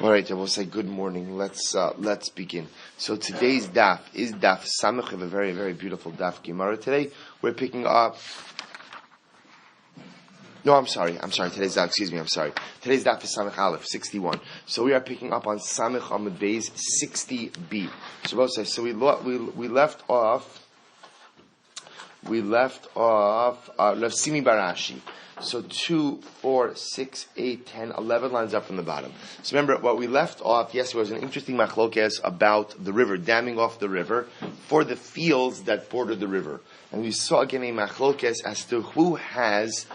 All right, I will say good morning. Let's begin. So today's daf is daf samach of a very, very beautiful daf Gemara. Today we're picking up. No, I'm sorry. Today's daf. Excuse me. I'm sorry. Today's daf is samach aleph 61. So we are picking up on samach amud beis 60b. So we'll say. So we left off. Rav Simi Barashi. So 2, 4, 6, 8, 10, 11 lines up from the bottom. So remember, what we left off, yes, there was an interesting machlokes about the river, damming off the river for the fields that border the river. And we saw again a machlokes as to who has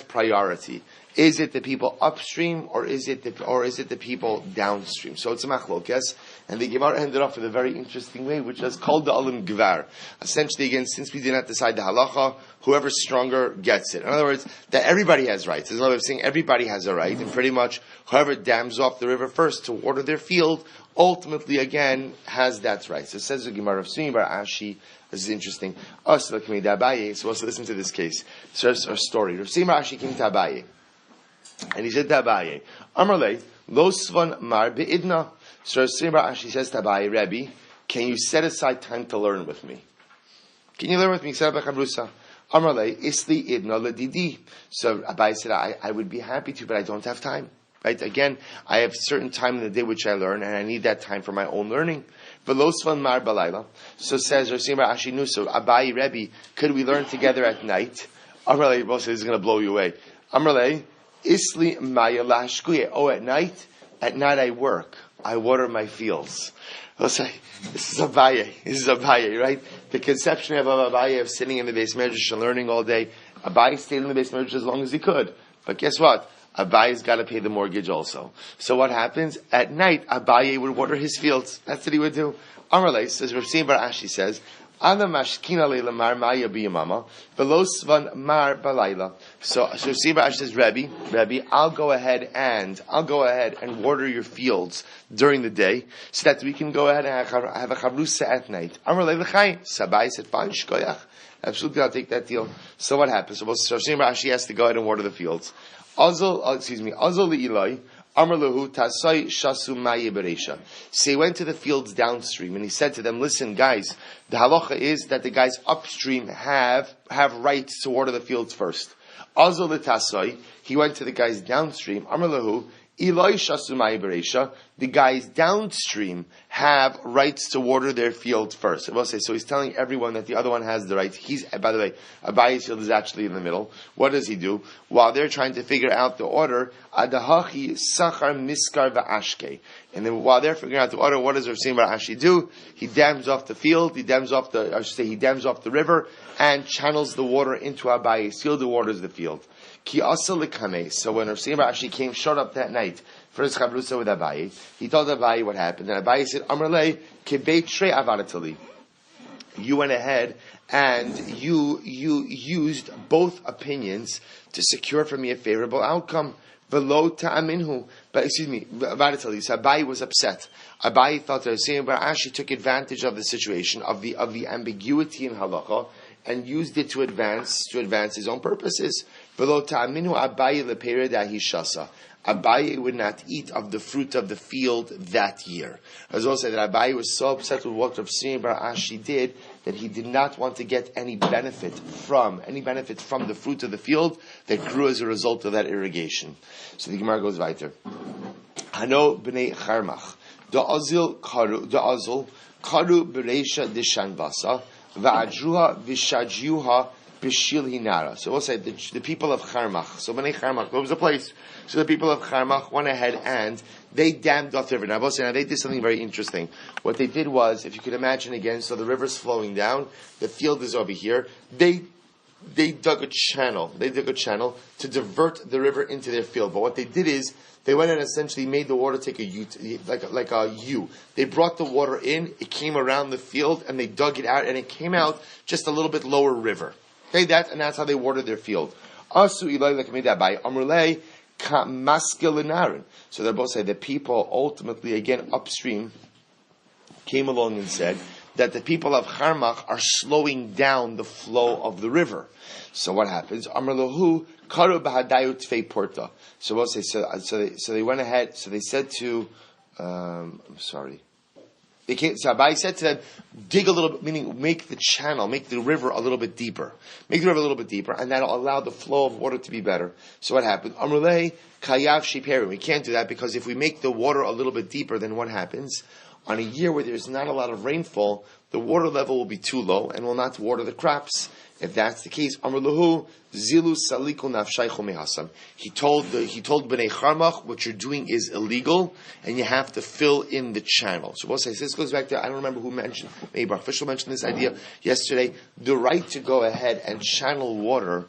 priority. Is it the people upstream or is it the people downstream? So it's a machlokes, and the Gemara ended up with a very interesting way, which is called the alim gvar. Essentially, again, since we did not decide the halacha, whoever's stronger gets it. In other words, that everybody has rights. There's another way of saying everybody has a right, and pretty much whoever dams off the river first to water their field, ultimately again has that right. So it says the Gemara of Sumi Bar Ashi. This is interesting. So also listen to this case. So it's our story. Rav Sumi Bar Ashi came to Abaye. And he said to Abaye, Amarle, lo svan mar be'idna. So Rav Simi Bar Ashi says to Abaye, Rebbe, can you set aside time to learn with me? Can you learn with me? Set up a chabrusa. Amarle, isli idna ledidi. So Abaye said, I would be happy to, but I don't have time. Right? Again, I have certain time in the day which I learn, and I need that time for my own learning. Velo svan mar balayla. So says Rav Simi Bar Ashi Nuso, Abaye, Rebbe, could we learn together at night? Amarle, boss, this is going to blow you away. Amarle, Isli maya lashkuye. Oh, at night I work. I water my fields. I'll say, this is Abaye, right? The conception of Abaye of sitting in the base medrash and learning all day. Abaye stayed in the base medrash as long as he could. But guess what? Abaye's got to pay the mortgage also. So what happens? At night, Abaye would water his fields. That's what he would do. Amarle, says Rav Simi Bar Ashi says, Ana mashkina leila mar maya biyamama, velo svan mar balayla. So Rav Simi Bar Ashi says, Rebbe, I'll go ahead and water your fields during the day, so that we can go ahead and have a chavrusa at night. Amar leilachai. Sabai said, fine, shkoyach. Absolutely, I'll take that deal. So what happens? So Rav Simi Bar Ashi has to go ahead and water the fields. Azol li'ilai. So he went to the fields downstream and he said to them, listen guys, the halacha is that the guys upstream have rights to water the fields first. He went to the guys downstream. The guys downstream have rights to water their field first. I will say, so he's telling everyone that the other one has the right. By the way, Abaye's field is actually in the middle. What does he do? While they're trying to figure out the order, adahachi sachar miskar va'ashke. And then while they're figuring out the order, what does Rav Simi Bar Ashi do? He dams off the field, he dams off the river, and channels the water into Abaye's field, who waters the field. Ki asa likame. So when Rav Simi Bar Ashi showed up that night for his chavrusa with Abaye, he told Abaye what happened. And Abaye said, Amrle, kibeit shrei avadatali. You went ahead and you used both opinions to secure for me a favorable outcome. Velo ta'aminhu. But avadatali. So Abaye was upset. Abaye thought that Rav Simi Bar Ashi took advantage of the situation, of the ambiguity in halacha, and used it to advance his own purposes. Velo ta'aminu Abaye lepera dahishasa. Abaye would not eat of the fruit of the field that year. As also said that Abaye was so upset with what Rav Simi Bar Ashi did that he did not want to get any benefit from the fruit of the field that grew as a result of that irrigation. So the Gemara goes weiter. Hano b'nei charmach da'azil karu bereisha dishanvasa va'adruha v'shadjuha b'shil hinara. So we'll say the people of Charmach. So b'nei Charmach, what was the place? So the people of Charmach went ahead and they dammed off the river. Now, they did something very interesting. What they did was, if you could imagine again, so the river's flowing down, the field is over here. They dug a channel. They dug a channel to divert the river into their field. But what they did is, they went and essentially made the water take a U, like a U. They brought the water in, it came around the field, and they dug it out, and it came out just a little bit lower river. Okay, that's how they watered their field. Asu ilay lekamidabay amrulay. So they both say the people ultimately, again, upstream, came along and said that the people of Charmach are slowing down the flow of the river. So what happens? Amar lahu karu b'hadayu tfei porta. So we'll say so they went ahead. So they said to I'm sorry. They came, so Abai said to them, dig a little bit, meaning make the channel, make the river a little bit deeper. Make the river a little bit deeper, and that'll allow the flow of water to be better. So what happened? Amrulei kayav shiperim. We can't do that because if we make the water a little bit deeper, then what happens? On a year where there's not a lot of rainfall, the water level will be too low and will not water the crops. If that's the case, Amr lahu zilu saliku nafshaychu mehasam. He told Bnei Charmach, what you're doing is illegal, and you have to fill in the channel. So we'll say this goes back to, I don't remember who mentioned, maybe our official mentioned this idea yesterday. The right to go ahead and channel water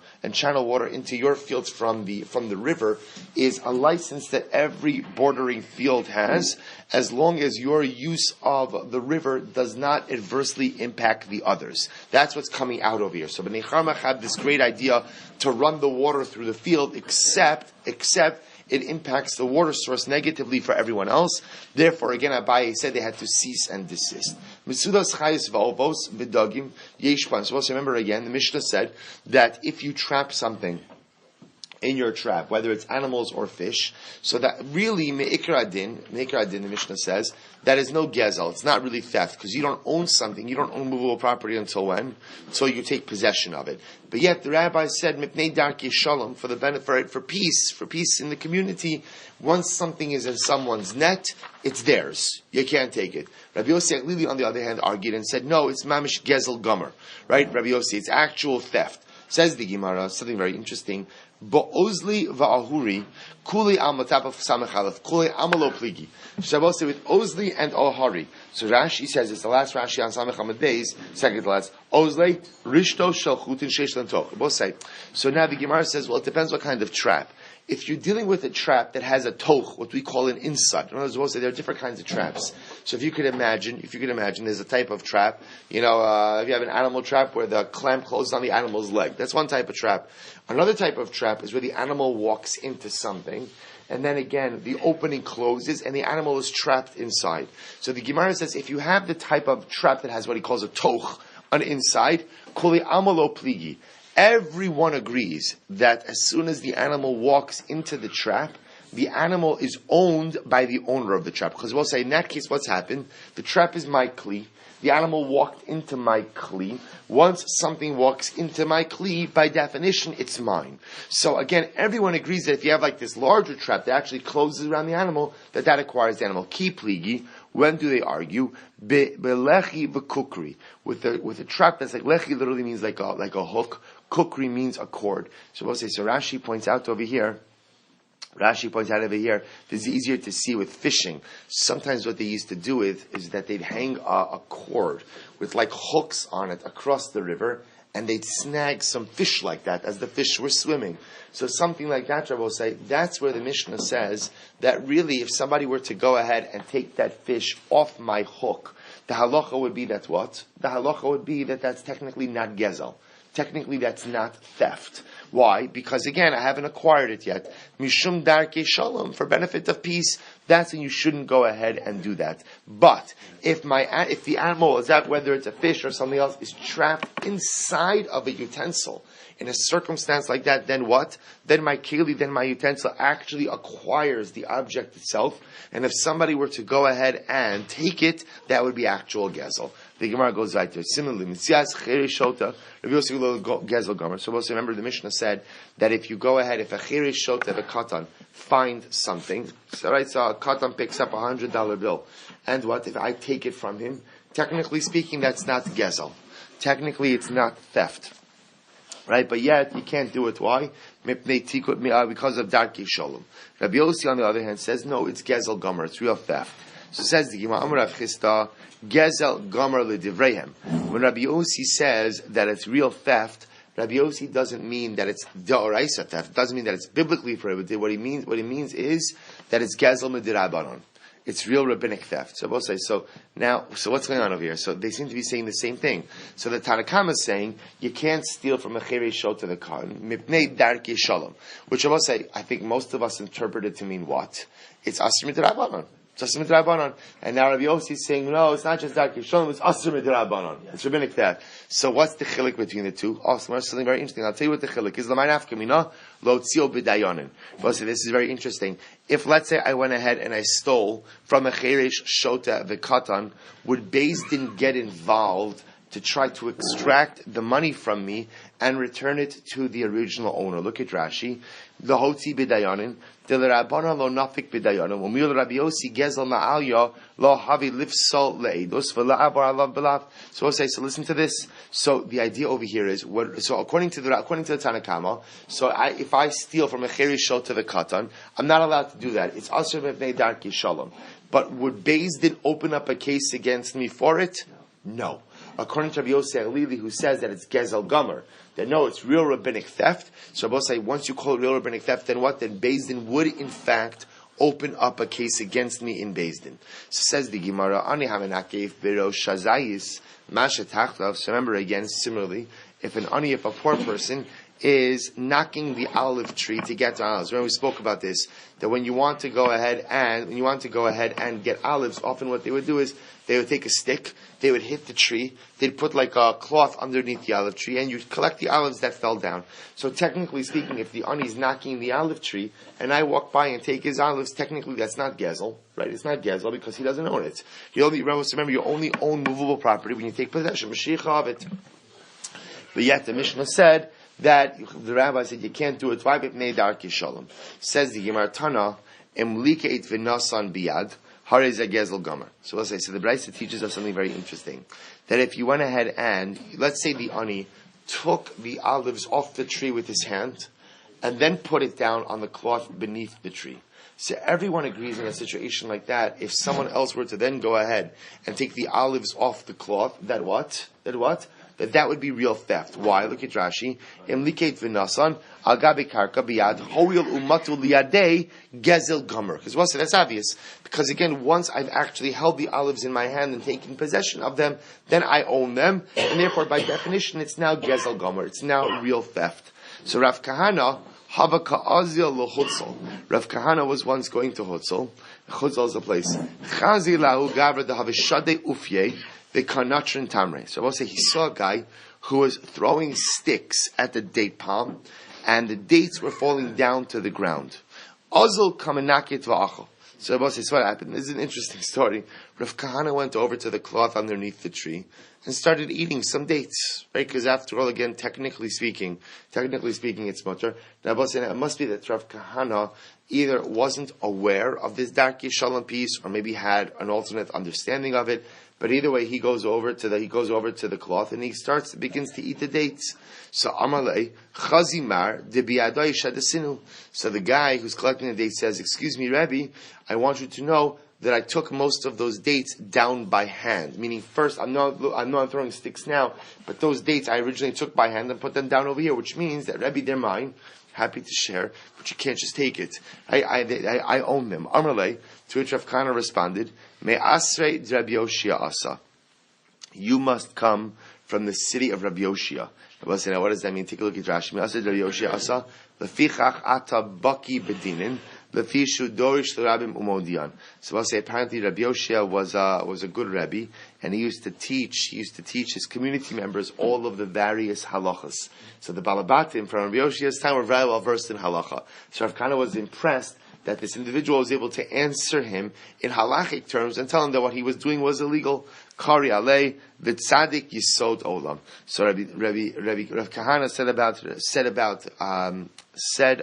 into your fields from the river is a license that every bordering field has, as long as your use of the river does not adversely impact the others. That's what's coming out over here. So Bnei Charmach have this great idea to run the water through the field, except it impacts the water source negatively for everyone else. Therefore, again, Abaye said they had to cease and desist. Misudas chayis va'ovos v'dagim yeshpan. So also remember again, the Mishnah said that if you trap something in your trap, whether it's animals or fish, so that really me'ikar adin, the Mishnah says, that is no gezel. It's not really theft, because you don't own something, you don't own movable property until when? Until you take possession of it. But yet the rabbi said, mipnei darkei shalom, for the benefit, for peace in the community. Once something is in someone's net, it's theirs. You can't take it. Rabbi Yossi Aglili, on the other hand, argued and said, no, it's mamish gezel gomer. Right, Rabbi Yossi, it's actual theft. Says the Gemara, something very interesting. Bo'ozli va'ahuri, kuli al matap of samachalef, kuli amalo pligi. Shabbos say with Ozli and Ohari. So Rashi says, it's the last Rashi on Samech Hamad Beis, second to last. Ozli, rishto shel chutin sheish lantoch. Both say. So now the Gemara says, well, it depends what kind of trap. If you're dealing with a trap that has a toch, what we call an inside, in other words, we'll say there are different kinds of traps. So if you could imagine, there's a type of trap. If you have an animal trap where the clamp closes on the animal's leg, that's one type of trap. Another type of trap is where the animal walks into something, and then again, the opening closes, and the animal is trapped inside. So the Gemara says, if you have the type of trap that has what he calls a toch, an inside, kuli amalo pligi. Everyone agrees that as soon as the animal walks into the trap, the animal is owned by the owner of the trap. Because we'll say, in that case, what's happened? The trap is my kli. The animal walked into my kli. Once something walks into my kli, by definition, it's mine. So again, everyone agrees that if you have like this larger trap that actually closes around the animal, that acquires the animal. Ki pligi. When do they argue? Be-lechi v'kukri. With a trap that's like, lechi literally means like a hook. Kukri means a cord. So we'll say, so Rashi points out over here, this is easier to see with fishing. Sometimes what they used to do is that they'd hang a cord with like hooks on it across the river, and they'd snag some fish like that as the fish were swimming. So something like that, I will say, that's where the Mishnah says that really if somebody were to go ahead and take that fish off my hook, the halacha would be that what? The halacha would be that that's technically not gezel. Technically, that's not theft. Why? Because again, I haven't acquired it yet. Mishum darkei shalom, for benefit of peace. That's when you shouldn't go ahead and do that. But if the animal, is that whether it's a fish or something else, is trapped inside of a utensil, in a circumstance like that, then what? Then my keli, then my utensil actually acquires the object itself. And if somebody were to go ahead and take it, that would be actual gezel. The Gemara goes right there. Similarly, Mitzias Chere Shota, Rabbi Yossi Gezel Gomer. So we'll remember the Mishnah said that if you go ahead, if a Chere Shota, if a katan, find something, so a katan picks up $100 bill, and what? If I take it from him, technically speaking, that's not Gezel. Technically, it's not theft. Right? But yet, you can't do it. Why? Because of Darkei Shalom. Rabbi Yossi, on the other hand, says, no, it's Gezel Gomer, it's real theft. So says the Gemara, Amar Rav Chisda, Gezel Gomer L'Divreihem. When Rabbi Yossi says that it's real theft, Rabbi Yossi doesn't mean that it's D'oraisa theft. It doesn't mean that it's biblically prohibited. What he means is that it's Gezel M'Dirabanan. It's real rabbinic theft. So we'll say, so what's going on over here? So they seem to be saying the same thing. So the Tanakama is saying, you can't steal from a Chere Shot to the Khan, Mipnei Darkei Shalom. Which I will say, I think most of us interpret it to mean what? It's Asr M'Dirabanan. It's Asr Midrabanan. And now Rabbi Yossi is saying, no, it's not just Darkei Shalom, it's Asr Midrabanan. It's rabbinic theft. So what's the chilik between the two? Also, something very interesting. I'll tell you what the chilik is. L'may nafkamina lo tzio b'dayanin. This is very interesting. If, let's say, I went ahead and I stole from a cheresh shota v'katan, would Beis Din get involved to try to extract the money from me and return it to the original owner? Look at Rashi. The hotzi b'dayanin, the l'rabbanan lo nafik b'dayanin, u'mil Rabbi Yossi gezel ma'alya lo havi lifsol le'edus v'la'abar alav b'lav. So we'll say, so listen to this. So the idea over here is, according to the Tanakama, if I steal from a cheresh shota v'katan, I'm not allowed to do that. It's asur b'nei darkei shalom. But would Beis Din open up a case against me for it? No. According to Rabbi Yossi Alili, who says that it's Gezel Gomer, that no, it's real rabbinic theft. So Rabbi say, once you call it real rabbinic theft, then what? Then Beis Din would, in fact, open up a case against me in Beis Din. So says the Gemara, Ani hamenakev biro shazayis masha tachlav. So remember again, similarly, if a poor person is knocking the olive tree to get to olives. Remember we spoke about this, that when you want to go ahead and get olives, often what they would do is they would take a stick, they would hit the tree, they'd put like a cloth underneath the olive tree, and you'd collect the olives that fell down. So technically speaking, if the ani is knocking the olive tree, and I walk by and take his olives, technically that's not gezel, right? It's not gezel because he doesn't own it. Remember, you only own movable property when you take possession, Mashiach of it. But yet the Mishnah said that the rabbi said you can't do it. Why? B'nei darkei shalom. Says the Gemara Tana, emlikeit v'nasan biyad, harei ze gezel gomer. So let's say, so the Brisa teaches us something very interesting. That if you went ahead and, let's say the ani took the olives off the tree with his hand, and then put it down on the cloth beneath the tree. So everyone agrees in a situation like that, if someone else were to then go ahead and take the olives off the cloth, that that would be real theft. Why? Look at Rashi. Imliket v'nasan al gabi karka biyad hoil umatu liyadei gezel gomer. Because that's obvious. Because again, once I've actually held the olives in my hand and taken possession of them, then I own them, and therefore, by definition, it's now gezel gomer. It's now real theft. So Rav Kahana hava ka'azil l'chutzol. Rav Kahana was once going to Hutzol. Chutzol is a place. Chazi lahu gavra dehavishadei ufye. The Karnatran Tamre. So I will say he saw a guy who was throwing sticks at the date palm, and the dates were falling down to the ground. Ozil kamenakit va'achol. So I will say, so what happened? This is an interesting story. Rav Kahana went over to the cloth underneath the tree and started eating some dates, right? Because after all, again, technically speaking, it's mutter. Now I will say it must be that Rav Kahana either wasn't aware of this Darkei Shalom piece, or maybe had an alternate understanding of it. But either way, he goes over to the cloth and he begins to eat the dates. So Amalei Chazimar de Biadai Shadasinu. So the guy who's collecting the dates says, "Excuse me, Rabbi, I want you to know that I took most of those dates down by hand. Meaning, first, I'm not throwing sticks now, but those dates I originally took by hand and put them down over here, which means that Rabbi, they're mine. Happy to share, but you can't just take it. I own them." Amalei, to which Rav Kahana responded, "Me asrei Rabbi Yoshia asa. You must come from the city of Rabbi Yoshia." Rabbi said, now what does that mean? Take a look at Rashi. Me asrei Rabbi Yoshia asa. Lefichach ata baki bedinin. Lefishu dorish l'rabim umodian. So I'll say apparently Rabbi Yoshia was a good Rabbi, and he used to teach his community members all of the various halachas. So the Balabatim from Rabbi Yoshia's time were very well versed in halacha. So Rav Kahana was impressed that this individual was able to answer him in halachic terms and tell him that what he was doing was illegal. Kari alei v'tzadik yisod olam. So Rav Kahana said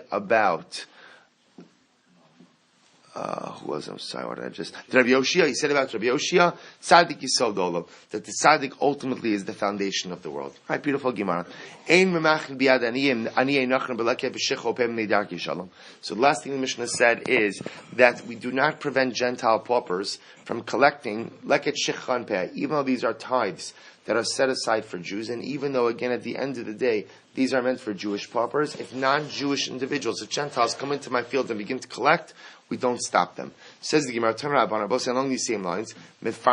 about who was, I'm sorry, what did I just... Rabbi Yoshia, he said about Rabbi Yoshia, Tzaddik Yisod Olam, that the Tzaddik ultimately is the foundation of the world. Right, beautiful Gemara. Ein memachin biad aniyim, aniyei nachran b'lekeh v'shech opem neidarki shalom. So the last thing the Mishnah said is that we do not prevent Gentile paupers from collecting leket shechan peh, even though these are tithes that are set aside for Jews, and even though, again, at the end of the day, these are meant for Jewish paupers, if non-Jewish individuals, if Gentiles come into my field and begin to collect, we don't stop them. Says the Gemara, both say along these same lines, this is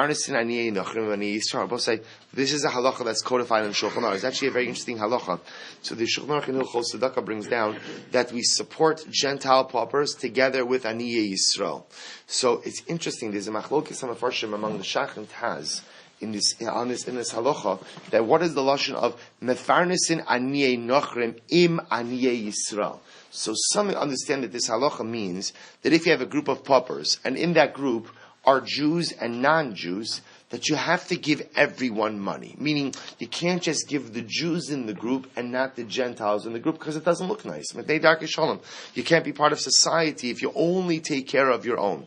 a halacha that's codified in Shulchan Aruch. It's actually a very interesting halacha. So the Shulchan Aruch in Hilchos Tzedakah brings down that we support Gentile paupers together with Aniyei Yisrael. So it's interesting, there's a machlokes on Mefarshim among the Shach and Taz in this halacha, that what is the lashon of mefarnesin aniyei nochrim im aniyei Yisrael? So some understand that this halacha means that if you have a group of paupers, and in that group are Jews and non-Jews, that you have to give everyone money. Meaning, you can't just give the Jews in the group and not the Gentiles in the group, because it doesn't look nice. You can't be part of society if you only take care of your own.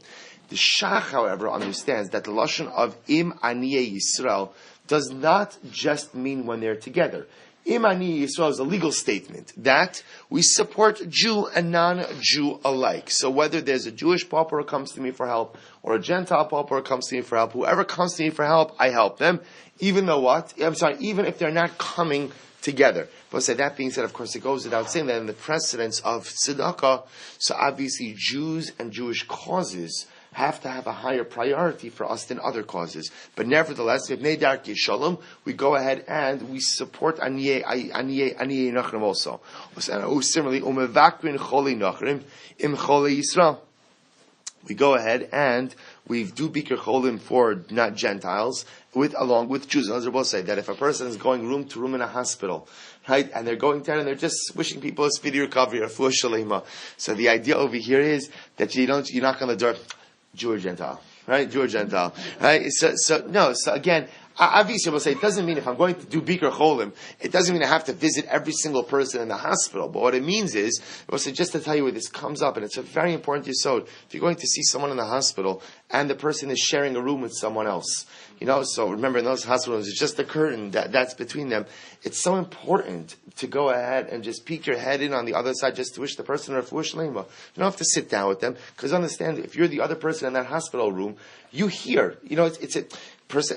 The Shach, however, understands that the lashon of im aniyei Yisrael does not just mean when they're together. Im aniyei Yisrael is a legal statement that we support Jew and non-Jew alike. So whether there's a Jewish pauper who comes to me for help, or a Gentile pauper who comes to me for help, whoever comes to me for help, I help them, even if they're not coming together. But so that being said, of course, it goes without saying that in the precedence of tzedakah, so obviously Jews and Jewish causes have to have a higher priority for us than other causes. But nevertheless, we go ahead and we support Aniyei Nachrim also. Similarly, we go ahead and we do Bikur Cholim for not Gentiles, along with Jews. Others will say that if a person is going room to room in a hospital, right, and they're going down and they're just wishing people a speedy recovery, or fuah shalema. So the idea over here is that you knock on the door, Jew or Gentile, right? Jew or Gentile, right? So again, obviously we'll say it doesn't mean if I'm going to do Bikur Cholim, it doesn't mean I have to visit every single person in the hospital. But what it means is, we'll say just to tell you where this comes up, and it's a very important yesod. If you're going to see someone in the hospital and the person is sharing a room with someone else, so remember in those hospitals, it's just a curtain that's between them. It's so important to go ahead and just peek your head in on the other side just to wish the person a refuah shlema. You don't have to sit down with them, because understand, if you're the other person in that hospital room, you hear, it's a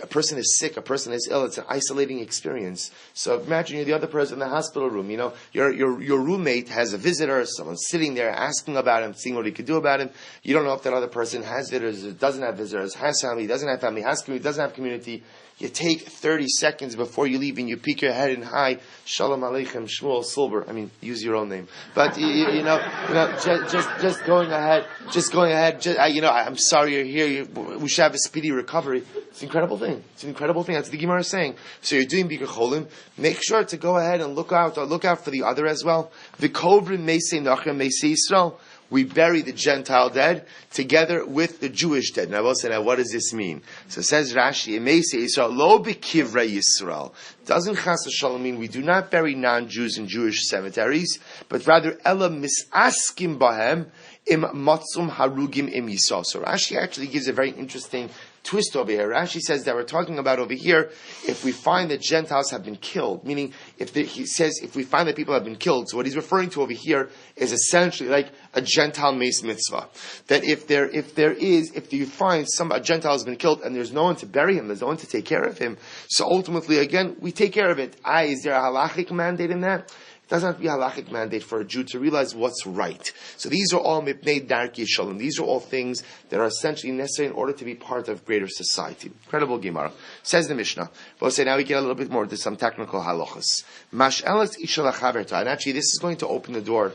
person is sick, a person is ill, it's an isolating experience. So imagine you're the other person in the hospital room, your roommate has a visitor, someone's sitting there asking about him, seeing what he could do about him. You don't know if that other person has visitors, doesn't have visitors, has family, doesn't have family, has community, doesn't have community. You take 30 seconds before you leave and you peek your head and hi, Shalom Aleichem, Shmuel Silber. Use your own name. But, just going ahead, I'm sorry you're here, we should have a speedy recovery. It's an incredible thing. That's what the Gemara is saying. So you're doing Bikur Cholim, make sure to go ahead and look out for the other as well. V'kovrim meisei nachem meisei Yisrael. We bury the Gentile dead together with the Jewish dead. Now, I will say, what does this mean? So it says Rashi, Meisei Yisrael, lo b'kivrei Yisrael. Doesn't chas v'shalom mean we do not bury non-Jews in Jewish cemeteries, but rather, ela misaskim bahem im matzum harugim im Yisrael. So Rashi actually gives a very interesting twist over here. Rashi says that we're talking about over here, if we find that Gentiles have been killed, meaning he says if we find that people have been killed, so what he's referring to over here is essentially like a Gentile mace mitzvah. That if you find a Gentile has been killed and there's no one to bury him, there's no one to take care of him, so ultimately again, we take care of it. Is there a halachic mandate in that? It doesn't have to be a halachic mandate for a Jew to realize what's right. So these are all mipnei darkei shalom. These are all things that are essentially necessary in order to be part of greater society. Incredible Gemara. Says the Mishnah. We'll say now we get a little bit more to some technical halachas. Mash'elas isha lachaverta. And actually this is going to open the door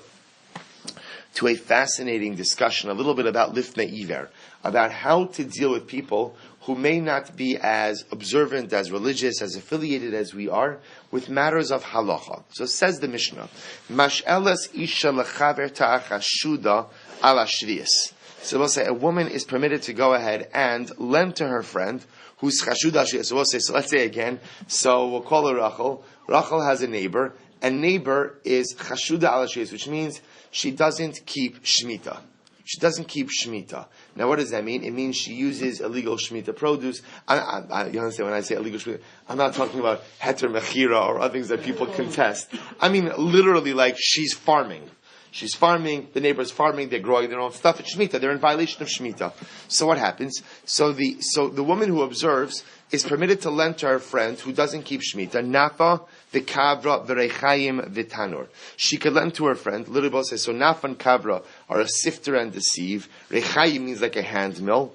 to a fascinating discussion, a little bit about lifnei iver, about how to deal with people who may not be as observant, as religious, as affiliated as we are, with matters of halacha. So says the Mishnah, Mash'elas isha lechaverta chashuda ala shvius. So we'll say a woman is permitted to go ahead and lend to her friend who's chashuda shvius. So we'll say, so let's say again, so we'll call her Rachel. Rachel has a neighbor, and neighbor is chashuda ala shvius, which means she doesn't keep shmita. She doesn't keep Shemitah. Now, what does that mean? It means she uses illegal Shemitah produce. You understand when I say illegal Shemitah? I'm not talking about heter mechira or other things that people contest. I mean, literally, like she's farming. She's farming, the neighbor's farming, they're growing their own stuff. It's Shemitah. They're in violation of Shemitah. So what happens? So the woman who observes is permitted to lend to her friend who doesn't keep Shemitah, nafa the kavra, the rechayim, the tanur. She could lend to her friend. Little Bo says, so naf and kavra are a sifter and a sieve. Rechayim means like a hand mill.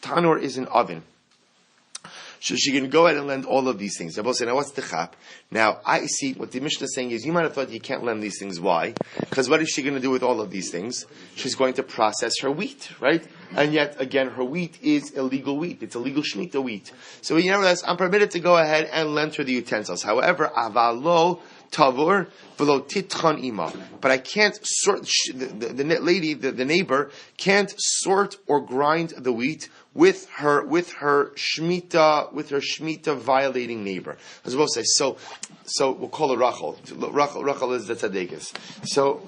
Tanur is an oven. So she can go ahead and lend all of these things. Rabbi say, now what's the chap? Now, I see what the Mishnah is saying is, you might have thought you can't lend these things. Why? Because what is she going to do with all of these things? She's going to process her wheat, right? And yet, again, her wheat is illegal wheat. It's illegal shemitah wheat. So, nevertheless, I'm permitted to go ahead and lend her the utensils. However, avalo tavur v'lo titchan ima. But I can't sort, the neighbor can't sort or grind the wheat with her shemitah violating neighbor. As well say, so we'll call her Rachel. Rachel is the tzaddikus. So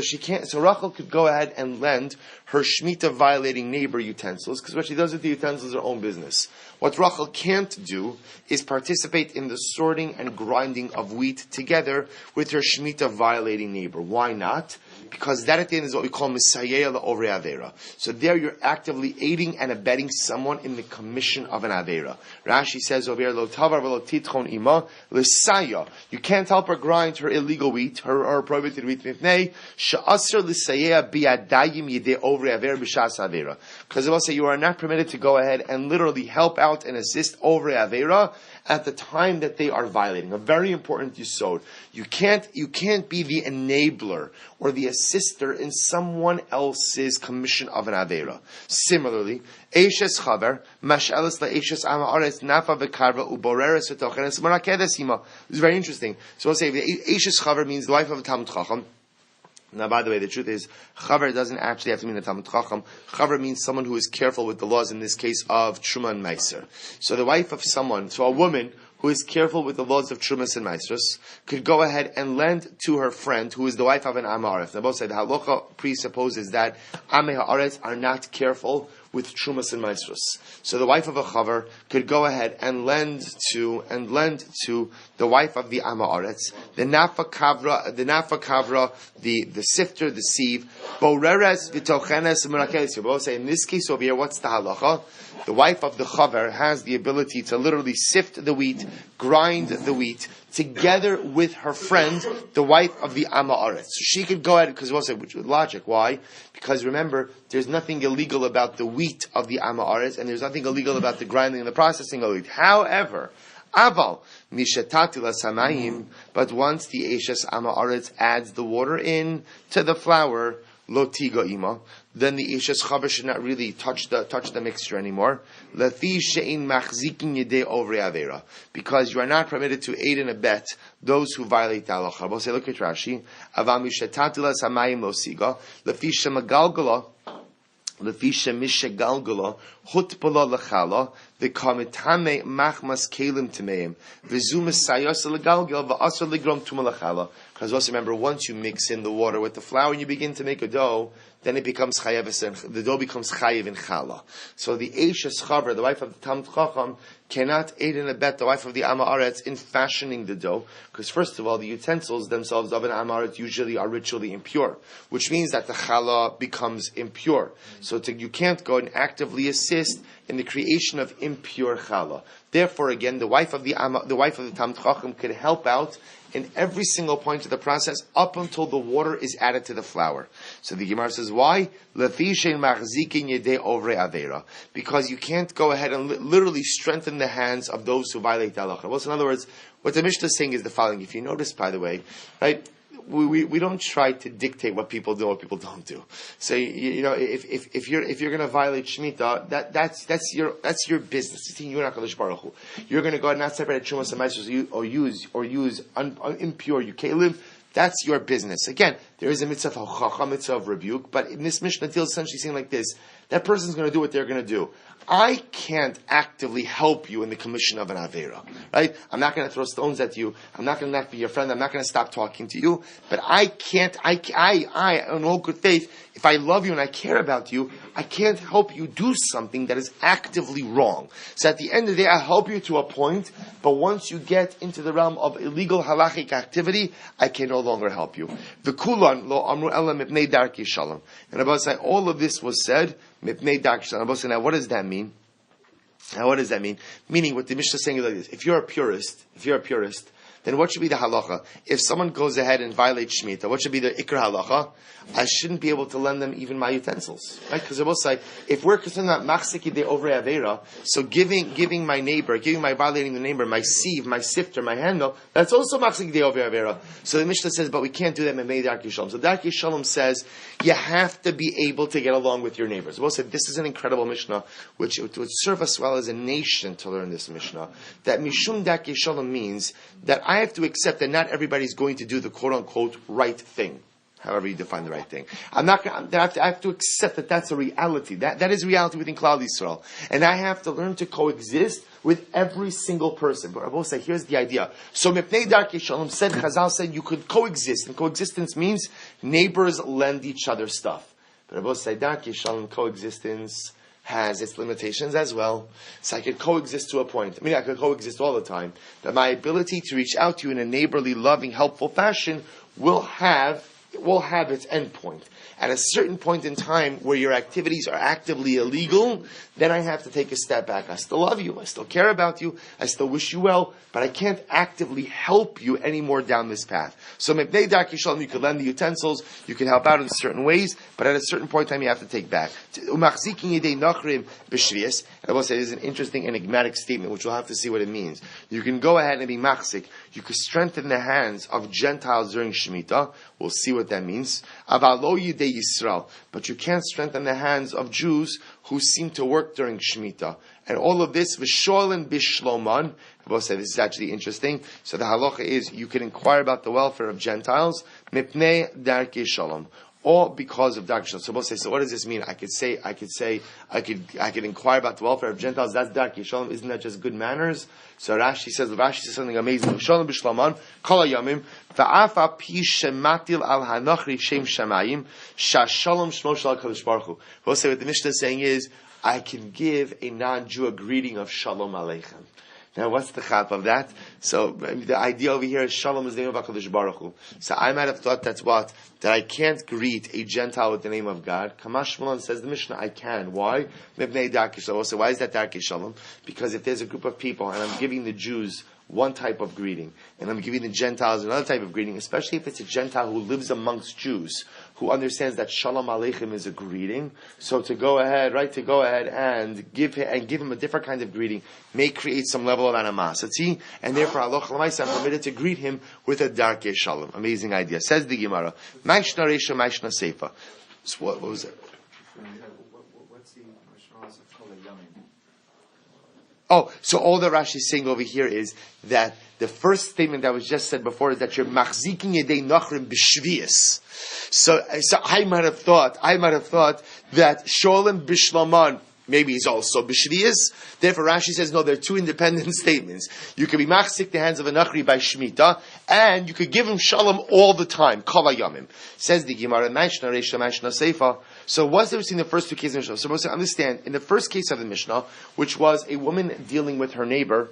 she can't. So Rachel could go ahead and lend her shemitah violating neighbor utensils, because what she does with the utensils is her own business. What Rachel can't do is participate in the sorting and grinding of wheat together with her shemitah violating neighbor. Why not? Because that at the end is what we call misayeh la'orei avera. So there you're actively aiding and abetting someone in the commission of an avera. Rashi says over here, lo tavar v'lo titchon ima l'saya. You can't help her grind her illegal wheat, her prohibited wheat, mipnei she'aser l'sayeh bi'adayim yidei orei avera b'shas avera. Because it will say you are not permitted to go ahead and literally help out and assist orei avera at the time that they are violating. A very important yisod. You can't be the enabler or the assister in someone else's commission of an avera. Similarly, Eishes chaver, mash'eles la'eishes ama aretz nafa v'karva uboreres v'tochenes marakedes ima. This is very interesting. So we'll say the Eishes chaver means the wife of a Talmud Chacham. Now, by the way, the truth is, chaver doesn't actually have to mean a Talmud Chacham. Chaver means someone who is careful with the laws, in this case, of Truma and Meiser. So the wife of someone, so a woman who is careful with the laws of Trumas and Meisros, could go ahead and lend to her friend, who is the wife of an Am Ha'aretz. Now, both say the halacha presupposes that Am Ha'aretz are not careful with Trumas and Meisros. So the wife of a chaver could go ahead and lend to the wife of the Am Ha'aretz, the nafa kavra, the sifter, the sieve, boreres v'tochenes merakeles. Both say in this case over here, what's the halacha? The wife of the chaver has the ability to literally sift the wheat, grind the wheat, together with her friend, the wife of the Am Ha'aretz. So she could go ahead, because we'll say, which with logic, why? Because remember, there's nothing illegal about the wheat of the Am Ha'aretz, and there's nothing illegal about the grinding and the processing of wheat. However, aval mishetati lasamayim, but once the Eishes Am Ha'aretz adds the water in to the flour, lo tiga ima, then the Eishes chaver should not really touch the mixture anymore. Lefi she'in machzikin yedei orei avera, because you are not permitted to aid and abet those who violate the halacha. We'll say, look at Rashi. Aval mishetati lasamayim lo siga, lefi shemagalgala. Lefisha mishagalgala hutpala lachala v'kamitame machmas kelim tameim v'zumas sayasa legalgal v'asar legrom tuma lachala. Because also remember, once you mix in the water with the flour and you begin to make a dough, then it becomes chayav, the dough becomes chayav in chala. So the Eishes chaver, the wife of the Talmud Chacham, cannot aid and abet the wife of the Am Ha'aretz in fashioning the dough, because first of all, the utensils themselves of an Am Ha'aretz usually are ritually impure, which means that the chala becomes impure. So you can't go and actively assist in the creation of impure chala. Therefore, again, the wife of the Talmud Chacham could help out in every single point of the process up until the water is added to the flour. So the Gemara says, why? Because you can't go ahead and literally strengthen the hands of those who violate the halacha. Well, so in other words, what the Mishnah is saying is the following. If you notice, by the way, right, we don't try to dictate what people do or what people don't do. So if you're going to violate Shemitah, that's your business. You're not You're going to go and not separate Trumas and Meisos or use impure Yukelim. That's your business. Again, there is a mitzvah of hochacha, mitzvah of rebuke, but in this Mishnah deal essentially saying like this: that person's going to do what they're going to do. I can't actively help you in the commission of an avera, right? I'm not going to throw stones at you. I'm not going to not be your friend. I'm not going to stop talking to you. But I, in all good faith, if I love you and I care about you, I can't help you do something that is actively wrong. So at the end of the day, I help you to a point, but once you get into the realm of illegal halachic activity, I can no longer help you. V'kulan lo amru ela mipnei darki shalom. And Abba said, all of this was said mipnei darki shalom. Abba said, now what does that mean? Now what does that mean? Meaning what the Mishnah is saying is like this: if you're a purist, then what should be the halacha? If someone goes ahead and violates Shemitah, what should be the ikr halacha? I shouldn't be able to lend them even my utensils, right? Because I will say, if we're concerned about machziki de over avera, so giving my neighbor, violating the neighbor, my sieve, my sifter, my handle, that's also machziki de over avera. So the Mishnah says, but we can't do that in Mei Darkei Shalom. So Darkei Shalom says, you have to be able to get along with your neighbors. We'll say, this is an incredible Mishnah, which would serve us well as a nation to learn this Mishnah. That Mishum Darkei Shalom means that I have to accept that not everybody's going to do the quote-unquote right thing. However you define the right thing. I have to accept that that's a reality. That is reality within Klal Yisrael. And I have to learn to coexist with every single person. But I will say, here's the idea. So Mipnei Darkei Shalom said, Chazal said you could coexist. And coexistence means neighbors lend each other stuff. But I will say, Darkei Shalom coexistence has its limitations as well. So I could coexist to a point. I could coexist all the time. But my ability to reach out to you in a neighborly, loving, helpful fashion will have its endpoint. At a certain point in time where your activities are actively illegal, then I have to take a step back. I still love you, I still care about you, I still wish you well, but I can't actively help you anymore down this path. So Mipnei Darkei Shalom, you can lend the utensils, you can help out in certain ways, but at a certain point in time you have to take back. Umachzikin yedei nachrim b'shvius, and I will say this is an interesting enigmatic statement, which we'll have to see what it means. You can go ahead and be machzik, you can strengthen the hands of Gentiles during Shemitah, we'll see what that means. Avalo yedei Yisrael, but you can't strengthen the hands of Jews who seem to work during Shemitah. And all of this, v'sholen bishloman, we'll say this is actually interesting. So the halacha is, you can inquire about the welfare of Gentiles, mipnei darkei shalom, or because of Darkei Shalom. So we'll say, so what does this mean? I could inquire about the welfare of Gentiles. That's Darkei Shalom. Isn't that just good manners? So Rashi says something amazing. Shalom b'shloman, kol hayamim, va'afa pi shematil al hanachri shem shamayim, shashalom shmo shal HaKadosh Baruch Hu. We'll say what the Mishnah is saying is, I can give a non-Jew a greeting of Shalom Aleichem. Now, what's the chap of that? So, the idea over here is Shalom is the name of HaKadosh Baruch Hu. So, I might have thought that's what? That I can't greet a Gentile with the name of God. Kamash Shmuel says the Mishnah, I can. Why? Mibnei Darkei Shalom. So, why is that Darkei Shalom? Because if there's a group of people and I'm giving the Jews one type of greeting, and I'm giving the Gentiles another type of greeting, especially if it's a Gentile who lives amongst Jews, who understands that Shalom Aleichem is a greeting. So to go ahead and give him a different kind of greeting may create some level of animosity, and therefore Halacha L'maaseh I'm permitted to greet him with a Darkei Shalom. Amazing idea. Says the Gemara, Maishna Reisha, Maishna Seifa. So what was it? What's the response of Kol Hayamim? Oh, so all that Rashi is saying over here is that the first statement that was just said before is that you're machzikin yedei nachrim b'shvius. So I might have thought that sholem b'shloman maybe is also b'shvius. Therefore, Rashi says no. They're two independent statements. You could be machzik the hands of a nachri by shmita, and you could give him shalom all the time. Kol hayamim. Says the Gemara, Mashna Reisha, Mashna Seifa. So what's the difference between the first two cases of the Mishnah? So we're supposed to understand, in the first case of the Mishnah, which was a woman dealing with her neighbor,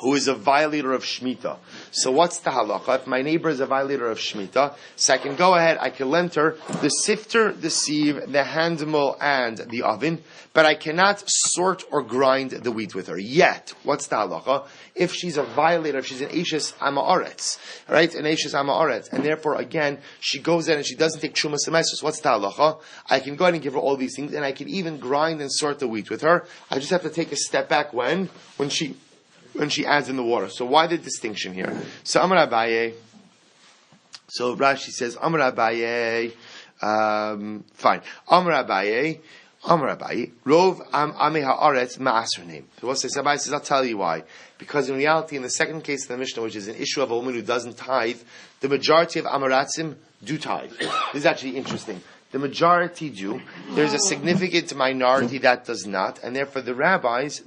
who is a violator of Shemitah. So what's the halacha? If my neighbor is a violator of Shemitah, so I can go ahead, I can lend her the sifter, the sieve, the hand mill, and the oven, but I cannot sort or grind the wheat with her. Yet, what's the halacha? If she's a violator, if she's an Eishes Ama'aretz, right? An Eishes Ama'aretz, and therefore, again, she goes in and she doesn't take Trumas Semesters, what's the halacha? I can go ahead and give her all these things, and I can even grind and sort the wheat with her. I just have to take a step back when she adds in the water. So why the distinction here? So Amar Abaye. So Rashi says Amar Abaye. Fine. Amar Abaye. Rov Ame Haaretz Ma'asr name. So what says Abaye says, I'll tell you why. Because in reality, in the second case of the Mishnah, which is an issue of a woman who doesn't tithe, the majority of Amaratzim do tithe. This is actually interesting. The majority do. There's a significant minority that does not, and therefore the rabbis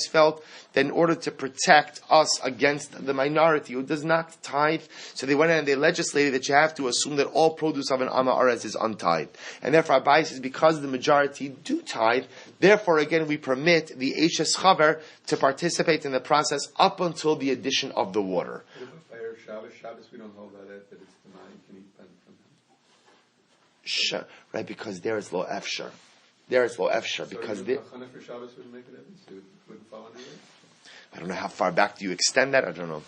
felt that in order to protect us against the minority who does not tithe, so they went in and they legislated that you have to assume that all produce of an Amma Aretz is untithed. And therefore Abai says, because the majority do tithe, therefore again we permit the Eishes Chaver to participate in the process up until the addition of the water. Shabbos, we don't hold that it's the man can eat from him. Right, because there is lo efshar. Because for Shabbos wouldn't make a difference. It wouldn't fall under it. I don't know how far back do you extend that. I don't know.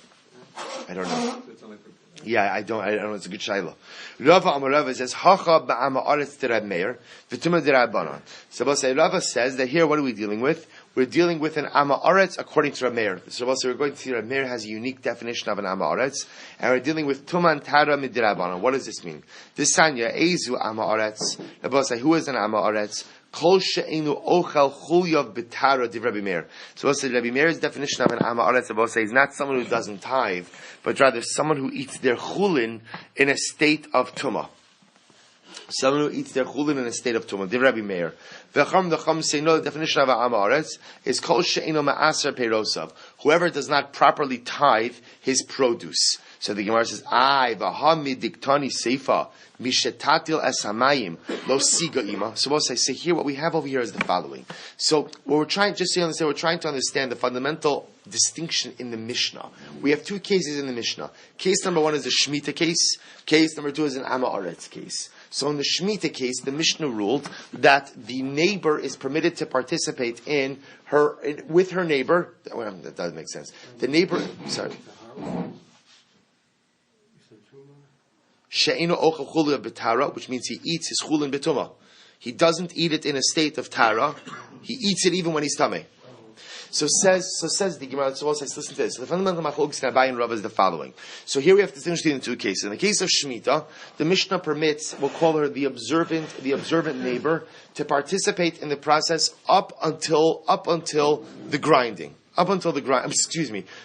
I don't know. So it's only for Yeah, I don't know. It's a good shayla. Rava Amarava says, Hacha ba'ama aretz de Rab Meir, v'tuma de Rabbanan. So Rava says that here, what are we dealing with? We're dealing with an ama aretz according to Rab Meir. So we're going to see Rab Meir has a unique definition of an ama aretz, and we're dealing with tuman tara mid Rabbanan. What does this mean? This Sanya, Ezu ama aretz. Rava says, who is an ama aretz? Kol she'enu ochel chulyav b'tara div Rabbi Meir. So we'll say Rabbi Meir's definition of an ama aretz, we'll say, is not someone who doesn't tithe, but rather someone who eats their chulin in a state of tumah. Someone who eats their chulin in a state of tumah. Div Rabbi Meir. The Chum say no. The definition of an ama aretz is kol she'enu ma'aser peirosav. Whoever does not properly tithe his produce. So the Gemara says, "Ay v'hami diktani seifa mishetatil esamayim lo siga ima." So we'll say here, what we have over here is the following. So what we're trying, just so you understand, we're trying to understand the fundamental distinction in the Mishnah. We have two cases in the Mishnah. Case number one is a Shemitah case. Case number two is an ama aretz case. So in the Shemitah case, the Mishnah ruled that the neighbor is permitted to participate with her neighbor. Well, that doesn't make sense. The neighbor, sorry. She'enu ochel chulin b'tara, which means he eats his chulin b'tumah. He doesn't eat it in a state of tara. He eats it even when he's tameh. So says the Gemara. So listen to this. So the fundamental machlokes in Abai and Rav is the following. So here we have to distinguish between two cases. In the case of Shemitah, the Mishnah permits, we'll call her the observant neighbor, to participate in the process up until the grinding.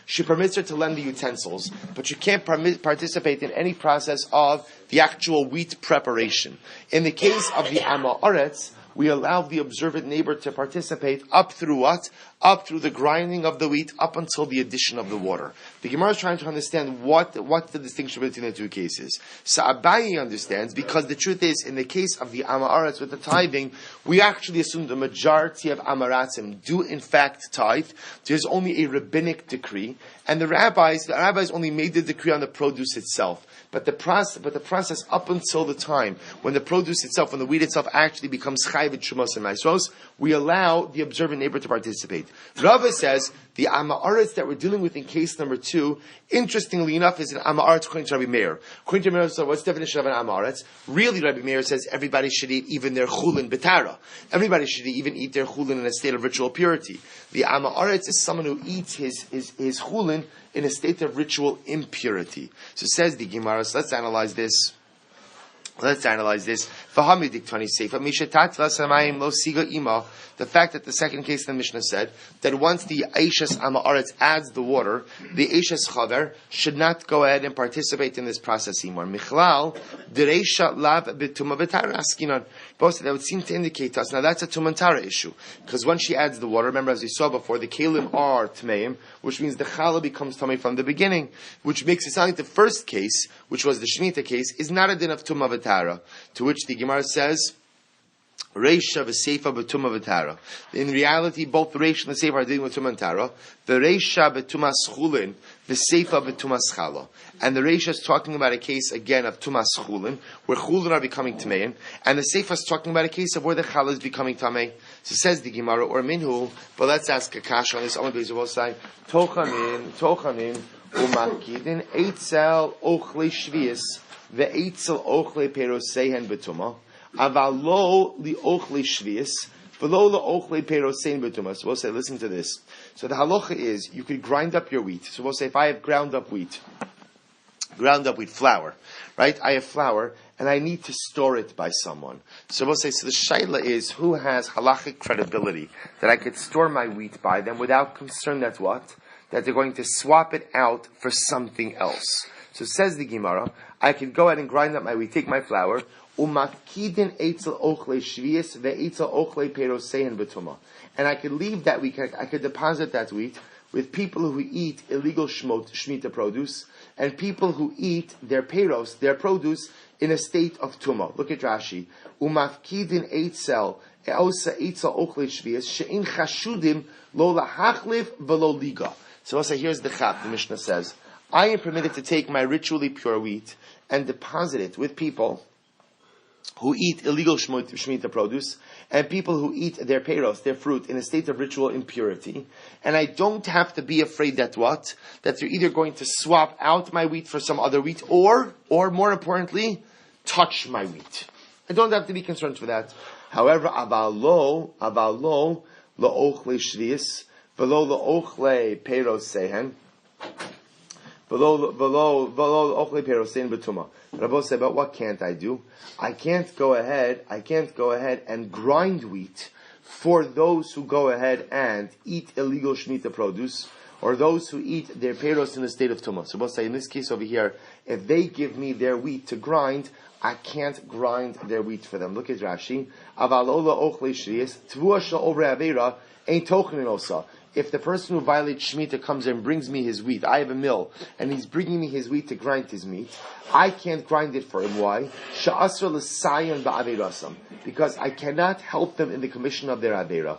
She permits her to lend the utensils, but you can't participate in any process of the actual wheat preparation. In the case of the ama aretz, we allow the observant neighbor to participate up through what? Up through the grinding of the wheat, up until the addition of the water. The Gemara is trying to understand what the distinction between the two cases. So Abayi understands, because the truth is, in the case of the ama aretz with the tithing, we actually assume the majority of amaratzim do in fact tithe. There's only a rabbinic decree, and the rabbis only made the decree on the produce itself. But the process up until the time when the produce itself, when the wheat itself actually becomes chayv shumos and maisros, we allow the observant neighbor to participate. Rava says the ama aretz that we're dealing with in case number two, interestingly enough, is an ama aretz according to Rabbi Meir. According to Rabbi Meir, so what's the definition of an ama aretz? Really, Rabbi Meir says everybody should eat even their chulin betara. Everybody should even eat their chulin in a state of ritual purity. The ama aretz is someone who eats his chulin in a state of ritual impurity. So says the Gemara, so let's analyze this. The fact that the second case in the Mishnah said that once the Eishes Ama Aretz adds the water, the Eishes Chaver should not go ahead and participate in this process anymore. Michlal, Dereisha Lav Betuma V'Tara Askinan. Both that would seem to indicate to us, now that's a Tumantara issue. Because when she adds the water, remember as we saw before, the Kalim are Tmeim, which means the Chala becomes Tamei from the beginning, which makes it sound like the first case, which was the Shemitah case, is not a din of Tumah V'Tara. To which the Gemara says, Reisha v'Seifa b'Tumah v'Tara. In reality, both the Reisha and the Seifa are dealing with Tumah and Tara. The Reisha b'Tumah Schulin, v'Seifa b'Tumah Schala. And the Reisha is talking about a case again of Tumah Schulin, where Chulin are becoming Tamein, and the Seifa is talking about a case of where the Chala is becoming Tamei. So says the Gemara, or Minhu, but let's ask a kasha on this. All the will say, Tochanin, umakidin, eitzel ochle shvius, ve'eitzel ochle perosehen b'Tumah. Avalo li ochle shvius, v'lo li ochle perosein b'tumah. So we'll say, listen to this. So the halacha is, you could grind up your wheat. So we'll say, if I have ground up wheat, flour, right? I have flour, and I need to store it by someone. So we'll say, so the shaila is, who has halachic credibility that I could store my wheat by them without concern that what? That they're going to swap it out for something else. So says the Gemara, I could go ahead and grind up my wheat, take my flour, and I could leave that wheat, I could deposit that wheat with people who eat illegal Shemitah produce, and people who eat their peiros, their produce, in a state of tumah. Look at Rashi. Umafkidin eitzel eosa eitzel ochle shvius she'in chashudim lo lahachliv v'lo liga. So also here's the chap. The Mishnah says, I am permitted to take my ritually pure wheat and deposit it with people who eat illegal Shemitah produce, and people who eat their peiros, their fruit, in a state of ritual impurity. And I don't have to be afraid that what? That they're either going to swap out my wheat for some other wheat, or more importantly, touch my wheat. I don't have to be concerned for that. However, avalo, la'ochle shvius, velo la'ochle peiros sehen, velo la'ochle peiros sehen betuma. Rabbi said, but what can't I do? I can't go ahead and grind wheat for those who go ahead and eat illegal Shemitah produce, or those who eat their peiros in the state of tumah. So Rabbi say, in this case over here, if they give me their wheat to grind, I can't grind their wheat for them. Look at Rashi. If the person who violates Shemitah comes and brings me his wheat, I have a mill, and he's bringing me his wheat to grind his meat, I can't grind it for him. Why? Because I cannot help them in the commission of their Aveira.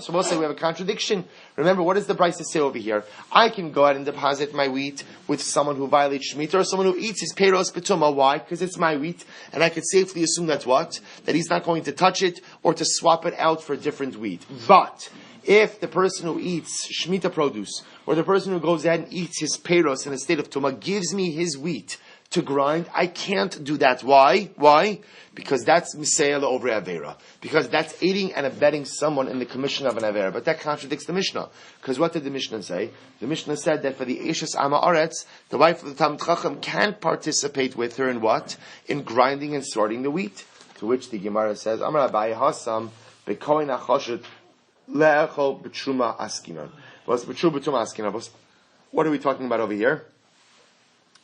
So we'll say we have a contradiction. Remember, what does the Brisa say over here? I can go out and deposit my wheat with someone who violates Shemitah, or someone who eats his peiros betuma. Why? Because it's my wheat, and I could safely assume that's what? That he's not going to touch it or to swap it out for a different wheat. But if the person who eats Shemitah produce, or the person who goes ahead and eats his peiros in a state of tumah, gives me his wheat to grind, I can't do that. Why? Because that's Misayah over Avera. Because that's aiding and abetting someone in the commission of an Avera. But that contradicts the Mishnah. Because what did the Mishnah say? The Mishnah said that for the Eshes Ama Aretz, the wife of the Talmid Chacham can participate with her in what? In grinding and sorting the wheat. To which the Gemara says, Amar Abaye Hasam, Bekoin Achoshet, Le'echo B'Truma Askinan. What are we talking about over here?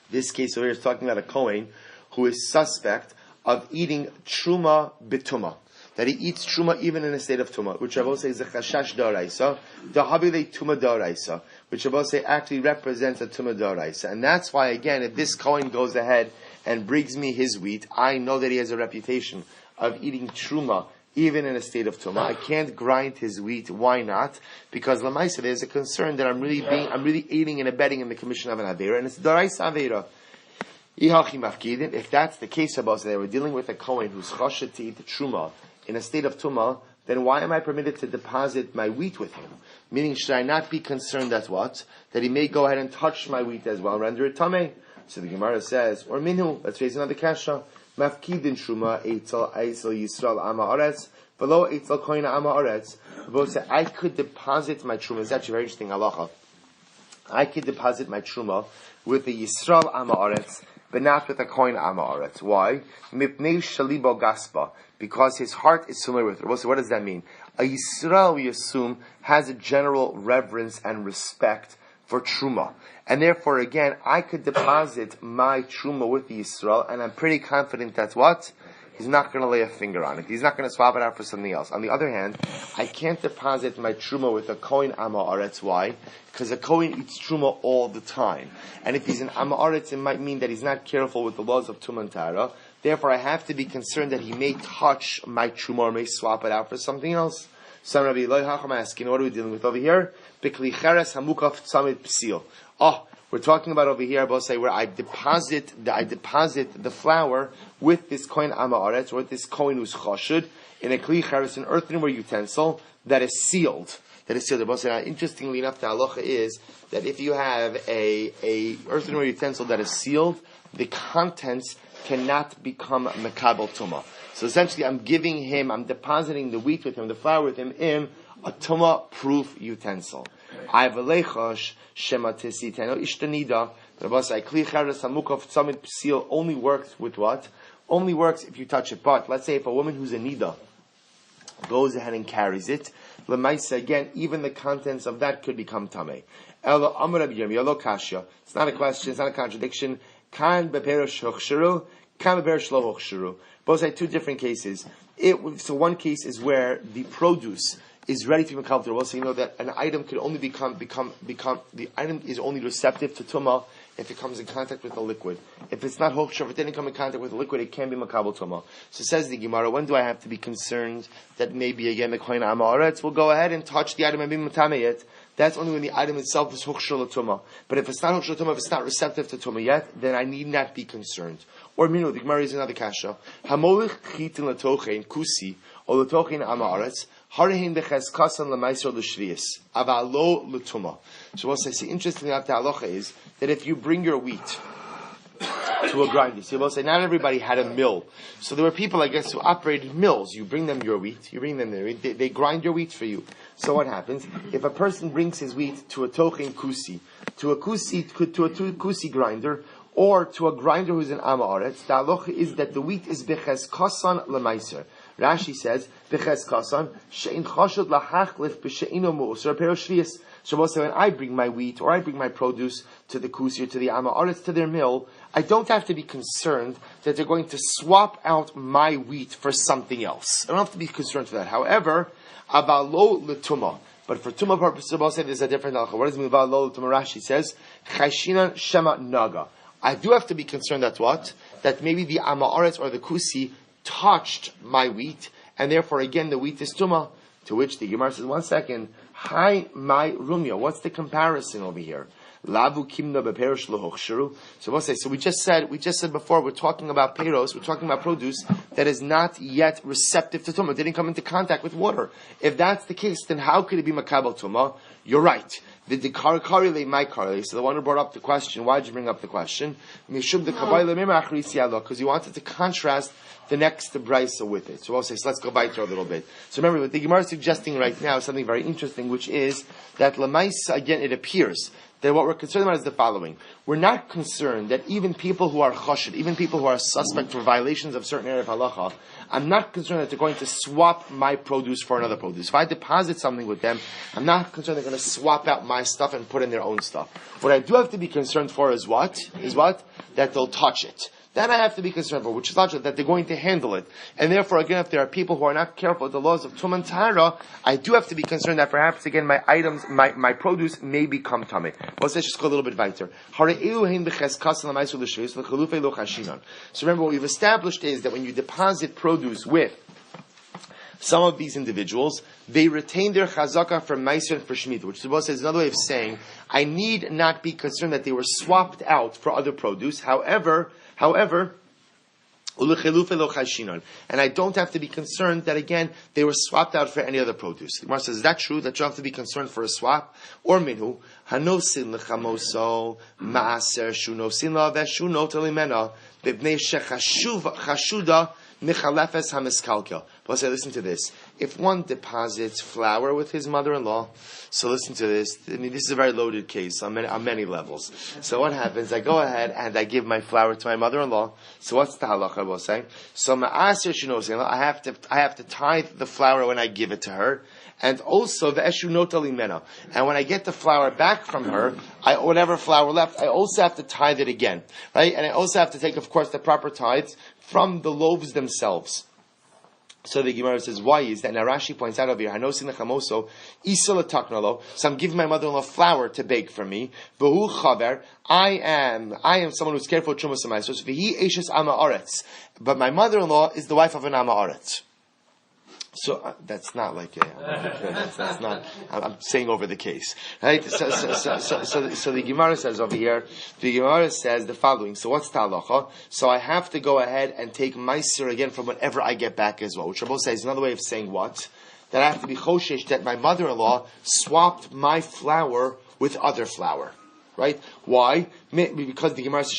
This case over here is talking about a Kohen who is suspect of eating truma bituma, that he eats truma even in a state of tuma, which Rabbi say is a chashash daraisa, the habile tuma daraisa, which Rabbi say actually represents a tuma daraisa, and that's why again, if this Kohen goes ahead and brings me his wheat, I know that he has a reputation of eating truma even in a state of tuma. I can't grind his wheat. Why not? Because lamaisa there's a concern that I'm really aiding and abetting in the commission of an avera, and it's daraisa avera. If that's the case, about they were dealing with a Kohen who's choshet to eat the truma in a state of tumah, then why am I permitted to deposit my wheat with him? Meaning, should I not be concerned that what? That he may go ahead and touch my wheat as well, render it tameh? So the Gemara says, or minhu, let's raise another kasha. Mafkidin truma eitzel Yisrael ama aretz, below eitzel kohen ama aretz. I could deposit my truma. It's actually very interesting halacha. I could deposit my truma with the Yisrael ama aretz, but not with a Kohen Ama Aretz. Why? Mipnei Shalibo Gaspa. Because his heart is familiar with it. So what does that mean? A Yisrael, we assume, has a general reverence and respect for Truma. And therefore, again, I could deposit my Truma with the Yisrael, and I'm pretty confident that's what? He's not going to lay a finger on it. He's not going to swap it out for something else. On the other hand, I can't deposit my truma with a Kohen Ama Aretz. Why? Because a Kohen eats truma all the time. And if he's an Ama Aretz, it might mean that he's not careful with the laws of Tumah and Tara. Therefore, I have to be concerned that he may touch my truma or may swap it out for something else. So Rabbi Elohim asking, what are we dealing with over here? Bikli cheres hamukaf tzamid psil. We're talking about over here, I'll say, where I deposit the flour with this Kohen Ama Aretz, or with this Kohen who's chashud, in a kli cheres, an earthenware utensil that is sealed. Interestingly enough, the halacha is that if you have a earthenware utensil that is sealed, the contents cannot become mekabel tumah. So essentially, I'm depositing the wheat with him, the flour with him, in a tumah-proof utensil. I have a lechosh shema tesiteno ishtanida. Rabbi say kli cheres hamukaf tzamid psil only works with what? Only works if you touch it. But let's say if a woman who's a nida goes ahead and carries it, lemaisa again, even the contents of that could become tamei. Elo amar Rabbi Yomi, elo kasha. It's not a question. It's not a contradiction. Kan beperosh hochsharu, kan beperosh lo hochsharu. Both say two different cases. So one case is where the produce is ready to be comfortable. So you know that an item could only become the item is only receptive to tumah if it comes in contact with a liquid. If it's not hochshav, if it didn't come in contact with a liquid, it can be makabel tumah. So says the Gemara, when do I have to be concerned that maybe again the Kohen Ama Aretz will go ahead and touch the item and be matameh it? that's only when the item itself is hukshur l'tumah. But if it's not hukshur l'tumah, if it's not receptive to tumah yet, then I need not be concerned. Or minu, the Gemara is another kasha. Hamolich chitin l'tochein kusi, or l'tochein amaretz, harihin b'cheskasan l'maisor l'shvius, avalo l'tumah. So what I say, interestingly enough, the halacha is that if you bring your wheat to a grinder, so we'll say not everybody had a mill. So there were people, I guess, who operated mills. You bring them your wheat, they grind your wheat for you. So what happens? If a person brings his wheat to a tochen kusi, to a kusi grinder, or to a grinder who's an amaretz, the halacha is that the wheat is b'cheskasan l'maiser. Rashi says, b'cheskasan, she'in chashud lahachlif b'she'ino mu'usar pero shvius. So we'll say when I bring my wheat or I bring my produce to the kusi or to the amaretz, to their mill, I don't have to be concerned that they're going to swap out my wheat for something else. I don't have to be concerned for that. However, avalo l'tumah. But for tumah purposes, we'll say there's a different halacha. What does it mean avalo l'tumah? Rashi says, chayshinan shema naga. I do have to be concerned that what? That maybe the amaretz or the kusi touched my wheat, and therefore again the wheat is tumah. To which the Gemara says, 1 second, hi my rumya. What's the comparison over here? Lavu kimna beperosh lohochshiru. So we'll say, so we just said before, we're talking about peros, we're talking about produce that is not yet receptive to tumah, didn't come into contact with water. If that's the case, then how could it be makabel tumah? You're right. The karile my karile. So the one who brought up the question, why did you bring up the question? Mishub the kabayle memachrisialo, because you wanted to contrast the next brisa with it. So we'll say, so let's go back to a little bit. So remember, what the Gemara is suggesting right now is something very interesting, which is that lemaisa, again, it appears that what we're concerned about is the following. We're not concerned that even people who are chashid, even people who are suspect for violations of certain area of halacha, I'm not concerned that they're going to swap my produce for another produce. If I deposit something with them, I'm not concerned they're going to swap out my stuff and put in their own stuff. What I do have to be concerned for is what? That they'll touch it. That I have to be concerned for, which is logical, that they're going to handle it. And therefore, again, if there are people who are not careful with the laws of Tum and Tahara, I do have to be concerned that perhaps, again, my items, my produce may become tummy. Let's just go a little bit weiter. So remember, what we've established is that when you deposit produce with some of these individuals, they retain their chazaka for meiser and for shemitah, which is another way of saying, I need not be concerned that they were swapped out for other produce. However, and I don't have to be concerned that, again, they were swapped out for any other produce. The Gemara says, is that true, that you have to be concerned for a swap? Or minhu, hanosin lechamoso, maaser shunosin la veshunot elimena, bibnei shechashuda michalefes hamiskalkel. But say, listen to this. If one deposits flour with his mother-in-law, so listen to this. I mean, this is a very loaded case on many levels. So what happens? I go ahead and I give my flour to my mother-in-law. So what's the halacha we'll say? So ma'aser shunosin, I have to tithe the flour when I give it to her. And also the eshunot alimena. And when I get the flour back from her, whatever flour left, I also have to tithe it again, right? And I also have to take, of course, the proper tithes from the loaves themselves. So the Gemara says, why is that? Now Rashi points out over here, Hanosin lechamoso, isol taknalo. So I'm giving my mother-in-law flour to bake for me. V'hu chaver. I am someone who's careful with trumas and ma'asos. V'hi eshes ama aretz. But my mother-in-law is the wife of an ama aretz. So that's not like that's not. I'm saying over the case, right? So the Gemara says over here. The Gemara says the following. So what's the halacha? So I have to go ahead and take meiser again from whenever I get back as well. Which Rabbi says is another way of saying what? That I have to be choshesh that my mother-in-law swapped my flour with other flour. Right? Why? Because the Gemara says,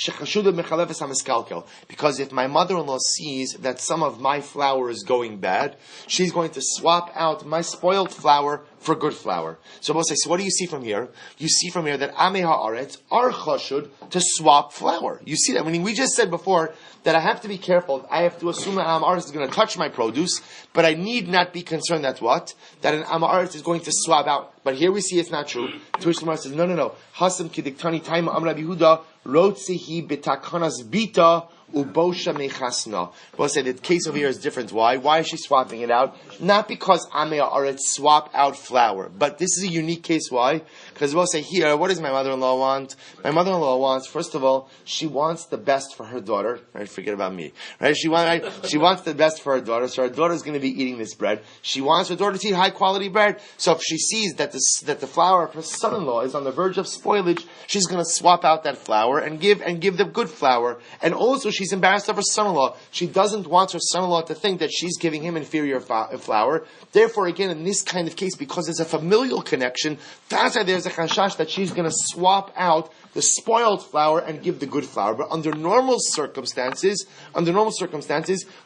because if my mother-in-law sees that some of my flour is going bad, she's going to swap out my spoiled flour for good flour. So we'll say, so what do you see from here? You see from here that Amei Haaretz are chashud to swap flour. You see that? I mean, we just said before that I have to be careful. I have to assume that Am Haaretz is going to touch my produce, but I need not be concerned that what? That an Am Haaretz is going to swap out. But here we see it's not true. To which the Gemara says, no. Hasam kidiktani taima Am Rabbi Yehuda rotzehi betakanas bita ubosha mechasna. We'll say the case over here is different. Why? Why is she swapping it out? Not because amei haaretz swap out flour, but this is a unique case. Why? Because we'll say here, what does my mother-in-law want? My mother-in-law wants, first of all, she wants the best for her daughter. Right? Forget about me. Right? She wants the best for her daughter. So her daughter's going to be eating this bread. She wants her daughter to eat high quality bread. So if she sees that the flour of her son-in-law is on the verge of spoilage, she's going to swap out that flour and give the good flour. And also, she's embarrassed of her son-in-law. She doesn't want her son-in-law to think that she's giving him inferior flour. Therefore, again, in this kind of case, because there's a familial connection, that's why there's a chashash that she's going to swap out the spoiled flour and give the good flour. But under normal circumstances,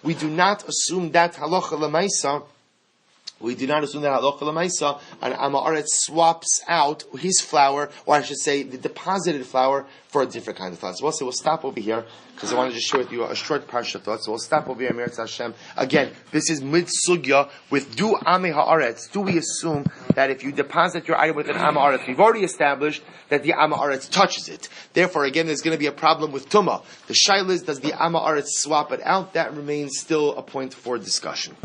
we do not assume that halacha l'maisa. We do not assume that halacha l'maisa, and Am Haaretz swaps out his flour, or I should say, the deposited flour, for a different kind of flour. So we'll stop over here, because I want to just share with you a short parsha thought. So we'll stop over here, Meretz Hashem. Again, this is mid sugya with do Am Haaretz. Do we assume that if you deposit your item with an Am Haaretz, we've already established that the Am Haaretz touches it. Therefore, again, there's going to be a problem with Tumah. The shaila is, does the Am Haaretz swap it out? That remains still a point for discussion.